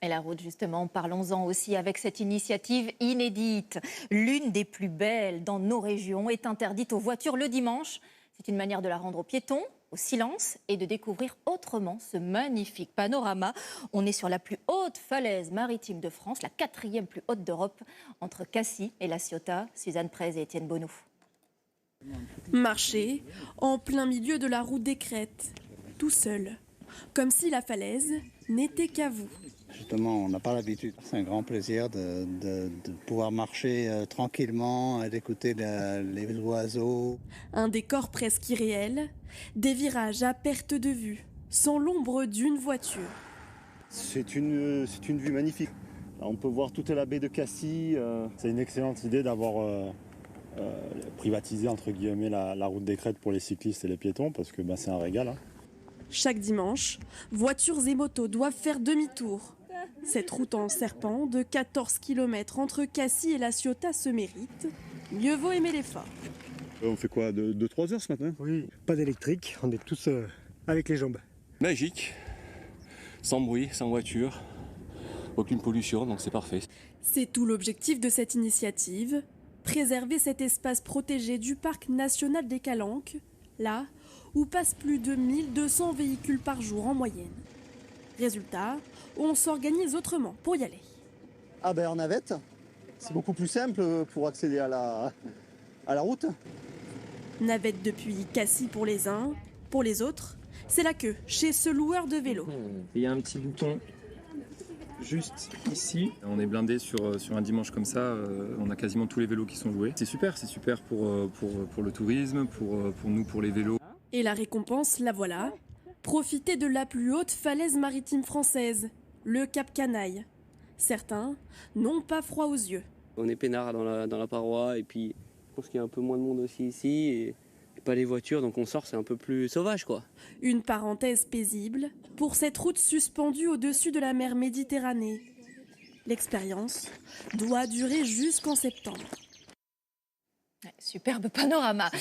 Et la route, justement, parlons-en aussi avec cette initiative inédite. L'une des plus belles dans nos régions est interdite aux voitures le dimanche. C'est une manière de la rendre aux piétons, au silence et de découvrir autrement ce magnifique panorama. On est sur la plus haute falaise maritime de France, la 4e plus haute d'Europe, entre Cassis et La Ciotat. Suzanne Prez et Étienne Bonnou. Marcher en plein milieu de la route des crêtes, tout seul, comme si la falaise n'était qu'à vous. Justement, on n'a pas l'habitude. C'est un grand plaisir de pouvoir marcher tranquillement, d'écouter les oiseaux. Un décor presque irréel, des virages à perte de vue, sans l'ombre d'une voiture. C'est une vue magnifique. Là, on peut voir toute la baie de Cassis. C'est une excellente idée d'avoir privatisé entre guillemets la route des crêtes pour les cyclistes et les piétons parce que c'est un régal. Hein. Chaque dimanche, voitures et motos doivent faire demi-tour. Cette route en serpent de 14 km entre Cassis et La Ciotat se mérite. Mieux vaut aimer l'effort. On fait quoi, 2-3 heures ce matin? Oui, pas d'électrique, on est tous avec les jambes. Magique, sans bruit, sans voiture, aucune pollution, donc c'est parfait. C'est tout l'objectif de cette initiative, préserver cet espace protégé du parc national des Calanques, là où passent plus de 1200 véhicules par jour en moyenne. Résultat, on s'organise autrement pour y aller. En navette, c'est beaucoup plus simple pour accéder à la route. Navette depuis Cassis pour les uns, pour les autres, c'est la queue chez ce loueur de vélos. Il y a un petit bouton juste ici. On est blindé sur un dimanche comme ça, on a quasiment tous les vélos qui sont loués. C'est super pour le tourisme, pour nous, pour les vélos. Et la récompense, la voilà. Profiter de la plus haute falaise maritime française, le Cap Canaille. Certains n'ont pas froid aux yeux. On est peinard dans la paroi et puis je pense qu'il y a un peu moins de monde aussi ici et pas les voitures, donc on sort, c'est un peu plus sauvage quoi. Une parenthèse paisible pour cette route suspendue au-dessus de la mer Méditerranée. L'expérience doit durer jusqu'en septembre. Superbe panorama.